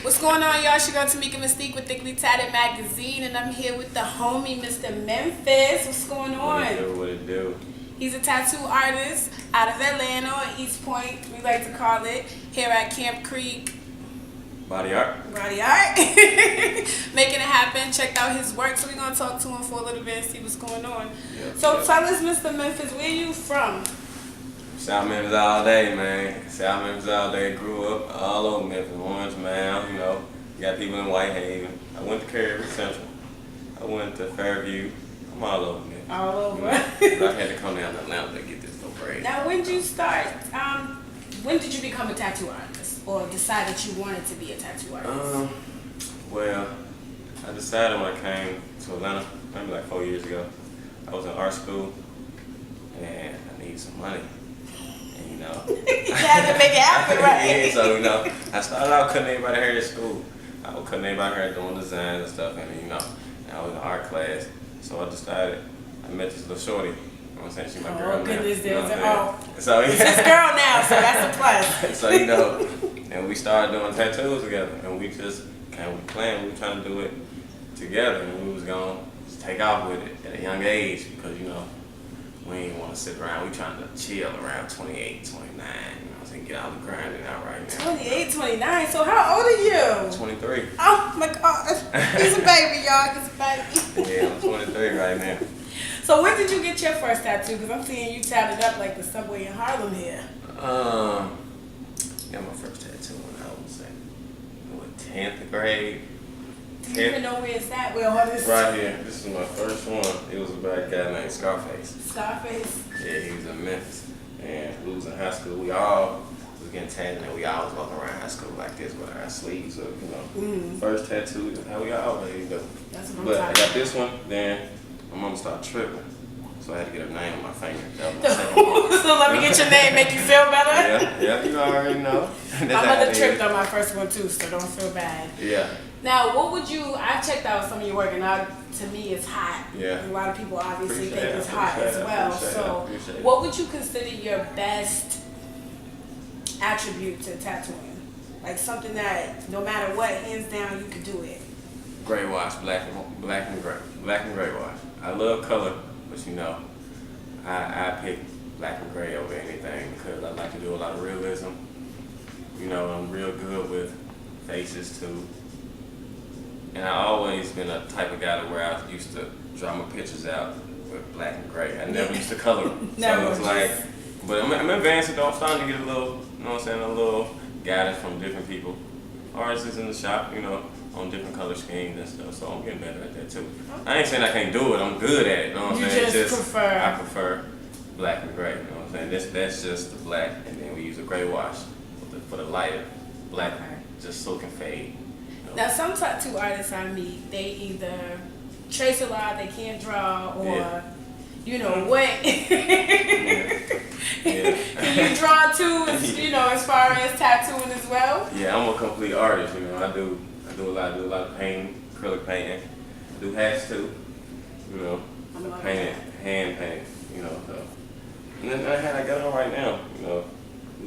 What's going on, y'all? It's your girl Tamika Mystique with Thickly Tat'd Magazine, and I'm here with the homie, Mr. Memphis. What's going on? What it do? He's a tattoo artist out of Atlanta, or East Point, we like to call it, here at Camp Creek. Body art. Making it happen. Checked out his work, so we're going to talk to him for a little bit and see what's going on. Tell us, Mr. Memphis, where you from? South Memphis all day, man. South Memphis all day. Grew up all over Memphis. Orange Mound, you know. You got people in Whitehaven. I went to Caribbean Central. I went to Fairview. I'm all over Memphis. All over. You know, but I had to come down to Atlanta to get this little break. Now, when did you start? When did you become a tattoo artist, or decide that you wanted to be a tattoo artist? Well, I decided when I came to Atlanta, maybe like 4 years ago. I was in art school, and I needed some money. And, you know, you had to make it happen, right? Yeah, so, you know, I started out cutting everybody hair at school. I was cutting everybody hair, doing designs and stuff, and, you know, I was in art class. So I decided, I met this little shorty. You know what I'm saying? She's my girl now. Goodness, you know there's a So, yeah. It's his girl now, so that's a plus. So, you know, and we started doing tattoos together, and we just kind of playing. We were trying to do it together, and we was going to take off with it at a young age because, you know, we ain't want to sit around. We trying to chill around 28, 29, you know what I'm saying? Get out the grinding out right now. 28, 29, so how old are you? 23. Oh my gosh, he's a baby, y'all, he's a baby. Yeah, I'm 23 right now. So when did you get your first tattoo? Because I'm seeing you tatted up like the subway in Harlem here. Got my first tattoo when I was in 10th grade. Do you even know where it's at? Where all this? Right here. This is my first one. It was a black guy named Scarface. Scarface? Yeah, he was in Memphis. And we was in high school. We all was getting tatted, and we all was walking around high school like this with our sleeves up, you know. First tattoo is how we always do. That's what I'm But I talking got this one, then my mom started tripping. So I had to get her name on my finger. That was my second one. So let me get your name, make you feel better? Yeah, you already know. My mother tripped on my first one too, so don't feel bad. Yeah. Now, what would you, I've checked out some of your work, and to me it's hot. Yeah. A lot of people obviously Appreciate think it's hot as well. So what would you consider your best attribute to tattooing? Like something that no matter what, hands down, you could do it. Gray wash, black and gray wash. I love color, but you know, I pick black and gray over anything because I like to do a lot of realism. You know, I'm real good with faces too. And I always been a type of guy to where I used to draw my pictures out with black and gray. I never used to color them. So it's like, but I'm advancing though. I'm starting to get a little, you know what I'm saying, a little guidance from different people. Artists in the shop, you know, on different color schemes and stuff. So I'm getting better at that too. I ain't saying I can't do it. I'm good at it. You know what I'm saying? I prefer black and gray. You know what I'm saying? That's just the black, and then we use a gray wash for the lighter black, just so it can fade. Now, some tattoo artists I meet, they either trace a lot, they can't draw, or, you know, what? Can you draw too, you know, as far as tattooing as well? Yeah, I'm a complete artist, you know. I do a lot of painting, acrylic painting. I do hats too, you know. Painting, hand painting, you know. So. And then that hat I got on right now, you know.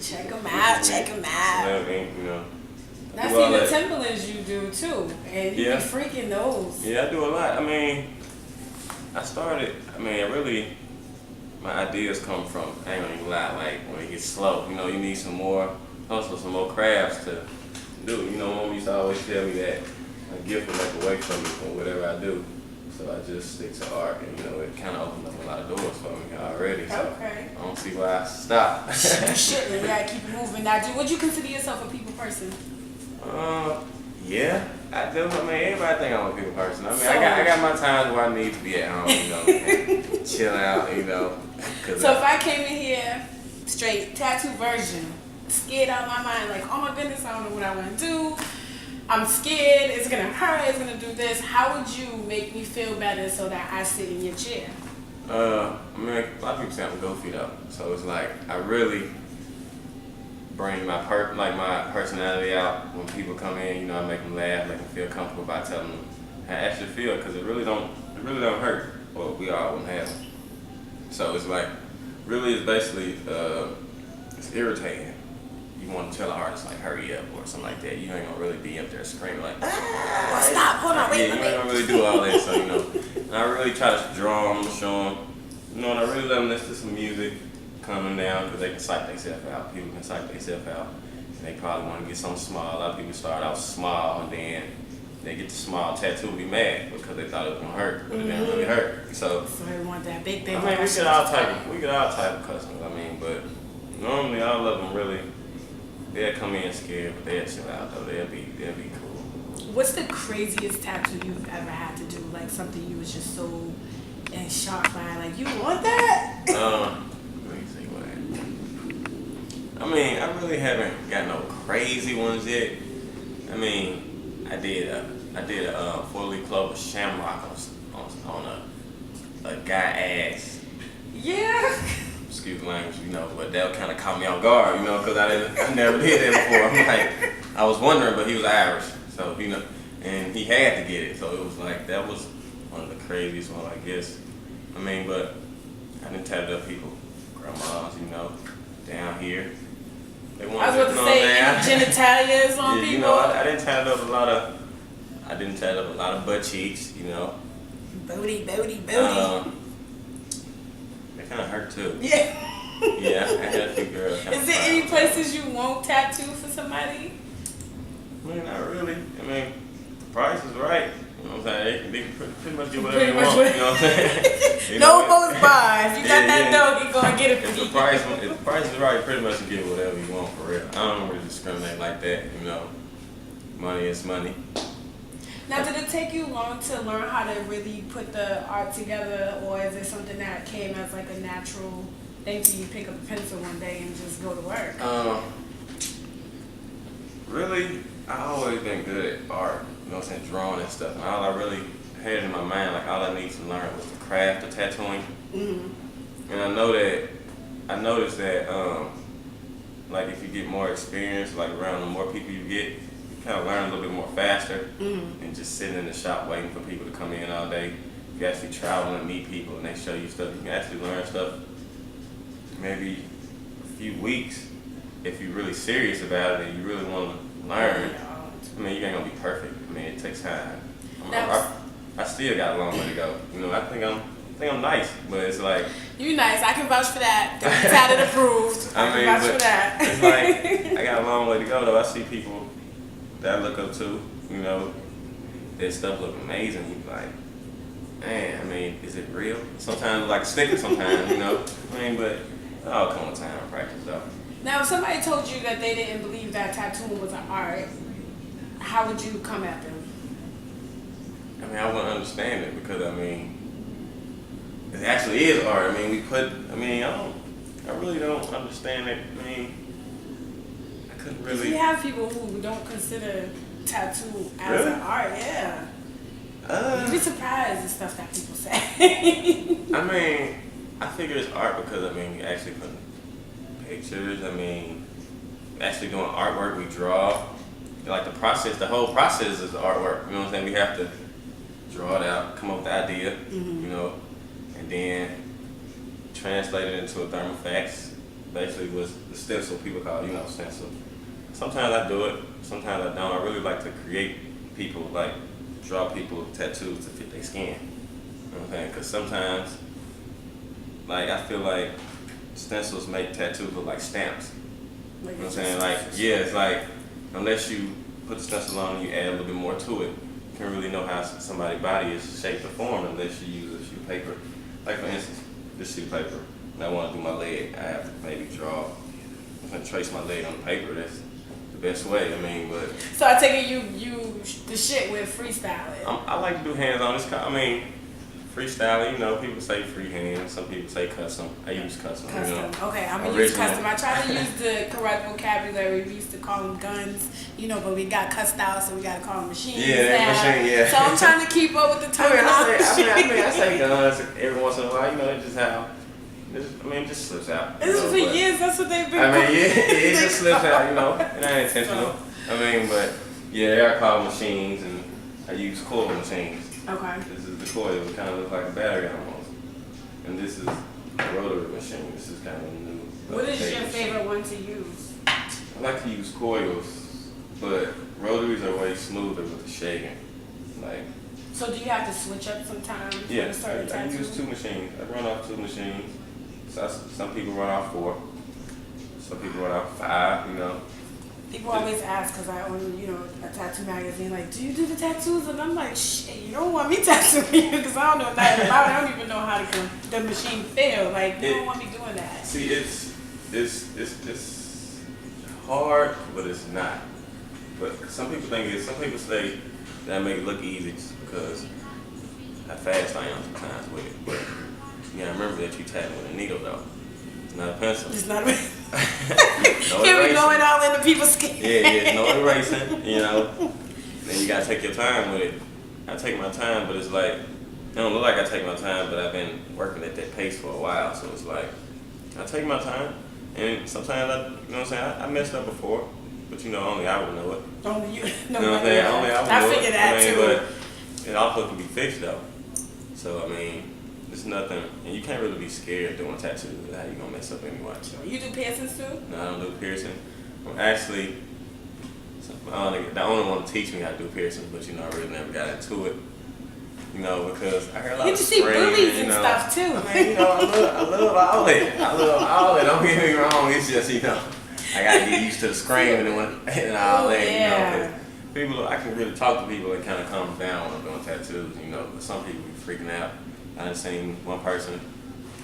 Check them out. You know. I see the timberlands you do too, and you be freaking those. Yeah, I do a lot. I mean, my ideas come from, I ain't gonna even lie, like when it gets slow, you know, you need some more crafts to do. You know, Mom used to always tell me that a gift will make away from me from whatever I do. So I just stick to art, and you know, it kind of opened up a lot of doors for me already. So I don't see why I stop. You shouldn't. You gotta keep it moving. Now, would you consider yourself a people person? Yeah, I do. I mean, everybody think I'm a people person. I mean, I got my times where I need to be at home, you know, chill out, you know. So if I came in here, straight tattoo version, scared out of my mind, like, oh my goodness, I don't know what I want to do. I'm scared, it's gonna hurt, it's gonna do this. How would you make me feel better so that I sit in your chair? I mean, a lot of people say I'm goofy though. So it's like, I really bring my personality out when people come in. You know, I make them laugh, make them feel comfortable by telling them how I actually feel, because it really don't hurt. Well, we all wouldn't have them. So it's like, really, it's basically it's irritating you want to tell an artist like hurry up or something like that, you ain't gonna really be up there screaming like, Well, stop, hold on, wait, you ain't gonna really do all that. So and I really try to draw them, show them, and I really let them listen to some music, calm them down because they can psych themselves out. People can psych themselves out. And they probably want to get something small. A lot of people start out small and then they get the small tattoo and be mad because they thought it was gonna hurt, but it didn't really hurt. So they want that big thing. I mean, we get all type of customers. I mean, but normally all of them really, they'll come in scared, but they'll chill out though. They'll be cool. What's the craziest tattoo you've ever had to do? Like something you was just so in shock by, like you want that? Let me see what. I mean, I really haven't got no crazy ones yet. I mean, I did a 4-leaf clover shamrock on a guy ass. Yeah. Excuse the language, but that kind of caught me off guard, because I never did that before. I'm like, I was wondering, but he was Irish, so and he had to get it, so it was like that was one of the craziest ones, I guess. I mean, but I didn't tatted up people, grandmas, down here. They I was about to say genitalias on yeah, people. I didn't tat up a lot of butt cheeks, Booty. They kind of hurt too. Yeah. Yeah, I had a few girls. Is there any places you won't tattoo for somebody? I mean, not really. I mean, the price is right. You know what I'm saying? They can pretty much get whatever Pretty they much want. You know what I'm saying? No most buy. If you got that dog, you gonna get it If for the price is right, pretty much you get whatever you want for real. I don't really discriminate like that. Money is money. Now, did it take you long to learn how to really put the art together, or is it something that came as like a natural thing for you to pick up a pencil one day and just go to work? Really, I always been good at art, drawing and stuff. And all I really had in my mind, like all I needed to learn was the craft of tattooing. Mm-hmm. And I noticed that, like if you get more experience, like around the more people you get, you kind of learn a little bit more faster. Mm-hmm. And just sitting in the shop waiting for people to come in all day. You actually travel and meet people and they show you stuff. You can actually learn stuff maybe a few weeks if you're really serious about it and you really want to learn. I mean, you ain't gonna be perfect. I mean, it takes time. I still got a long way to go. I think I'm nice, but it's like you nice. I can vouch for that. Tatted approved. I can vouch for that. It's like I got a long way to go though. I see people that I look up to. Their stuff look amazing. You be like, man. I mean, is it real? Sometimes like a sticker. Sometimes I mean, but it all come with time and practice though. Now, if somebody told you that they didn't believe that tattooing was an art, how would you come at them? I mean, I wouldn't understand it because it actually is art. I mean, I really don't understand it. I mean, I couldn't really. You have people who don't consider tattoo as an art, yeah. You'd be surprised at stuff that people say. I mean, I figure it's art because you actually put pictures. Actually doing artwork. We draw. Like the whole process is artwork. You know what I'm saying? We have to draw it out, come up with the idea, and then translate it into a thermofax. Basically, was the stencil people call stencil. Sometimes I do it, sometimes I don't. I really like to create people, like draw people tattoos to fit their skin. You know what I'm saying? Because sometimes, like I feel like stencils make tattoos look like stamps. You know what I'm saying? Like it's like unless you put the stencil on and you add a little bit more to it, you can't really know how somebody's body is shaped or formed unless you use a sheet of paper. Like for instance, this sheet of paper, and I want to do my leg, I have to maybe draw, I'm going to trace my leg on the paper. That's the best way, but... So I take it you the shit with freestyling. I like to do hands-on. Freestyling, people say freehand, some people say custom. I use custom. Okay, I'm going to use custom. I try to use the correct vocabulary. We used to call them guns, but we got cussed out, so we got to call them machines. Yeah, machine, yeah. So I'm trying to keep up with the terminology. I say guns every once in a while, it's just how, it just slips out. This is for years, that's what they've been it just slips out, it ain't intentional. But yeah, they are called machines, and I use coil machines. Okay. This is the coil. It kind of looks like a battery almost. And this is a rotary machine. This is kind of new. What is your favorite one to use? I like to use coils, but rotaries are way smoother with the shaking. Like, So do you have to switch up sometimes? yeah, For a certain I tattoo? use 2 machines. I run off 2 machines. So some people run off 4. Some people run off 5. You know. People always ask because I own, a tattoo magazine. Like, do you do the tattoos? And I'm like, shit, you don't want me tattooing you because I don't know nothing about it. I don't even know how the machine feel. Like, you don't want me doing that. See, it's hard, but it's not. But some people say that make it look easy just because how fast I am sometimes with it. But remember that you tattooing with a needle though. It's not a pencil. It's not a No Here we erasing. going all into people's skin. Yeah, no erasing, Then you gotta take your time with it. I take my time, but it's like, it don't look like I take my time, but I've been working at that pace for a while, so it's like, I take my time, and sometimes I messed up before, but only I would know it. Only you. No, You know what I'm saying? Only I would know figured it. that too. But it also can be fixed though. So it's nothing, and you can't really be scared of doing tattoos. How you gonna mess up anyway? You do piercings too? No, I don't do piercing. I'm actually, the owner wanted to teach me how to do piercing, but I really never got into it. Because I heard a lot You of can see screaming, boobies and stuff too. Man, I love all that. I love all that. Don't get me wrong. It's just, I gotta get used to the screaming and all that. Yeah. 'Cause people, I can really talk to people that kind of calm down when I'm doing tattoos. But some people be freaking out. I done seen one person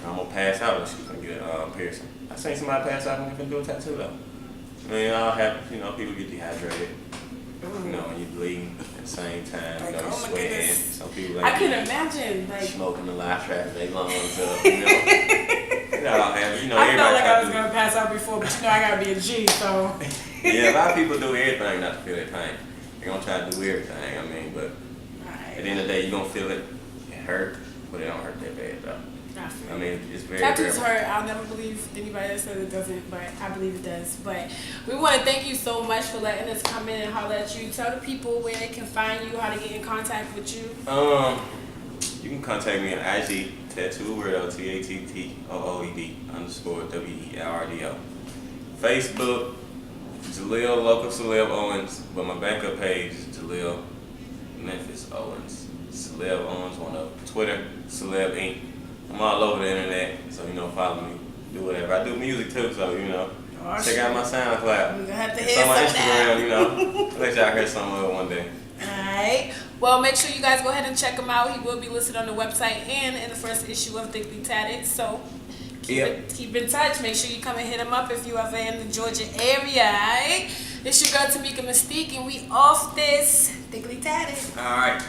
almost pass out when she was gonna get a piercing. I seen somebody pass out when they can do a tattoo though. All happen. People get dehydrated. When you bleeding at the same time, Like, you're oh my sweating. goodness. Some people I can imagine, like, smoking the live trap, they lungs up. That all happen. I felt like I was to gonna pass out before, but I gotta be a G, so. Yeah, a lot of people do everything not to feel their pain. They're gonna try to do everything. But Right. at the end of the day, you're gonna feel it. It hurt, but it don't hurt that bad though. It's very Tattoos very- hurt. I'll never believe anybody that says it doesn't, but I believe it does. But we want to thank you so much for letting us come in and holler at you. Tell the people where they can find you, how to get in contact with you. You can contact me on IG, Tattoo Weirdo, TATTOOED_WELRDO. Facebook, Jaleel Local Celeb Owens, but my backup page is Jaleel Memphis Owens. Celeb Owens on Twitter, Celeb Inc. I'm all over the internet, so follow me, do whatever. I do music too, so check out my SoundCloud. We're gonna have to It's hear on my some of that. Instagram, I'll let y'all hear some of it one day. Alright. Well, make sure you guys go ahead and check him out. He will be listed on the website and in the first issue of Thickly Tatted. So keep in touch. Make sure you come and hit him up if you ever in the Georgia area. Alright. It's your girl Tamika Mystique, and we off this Thickly Tatted. All right.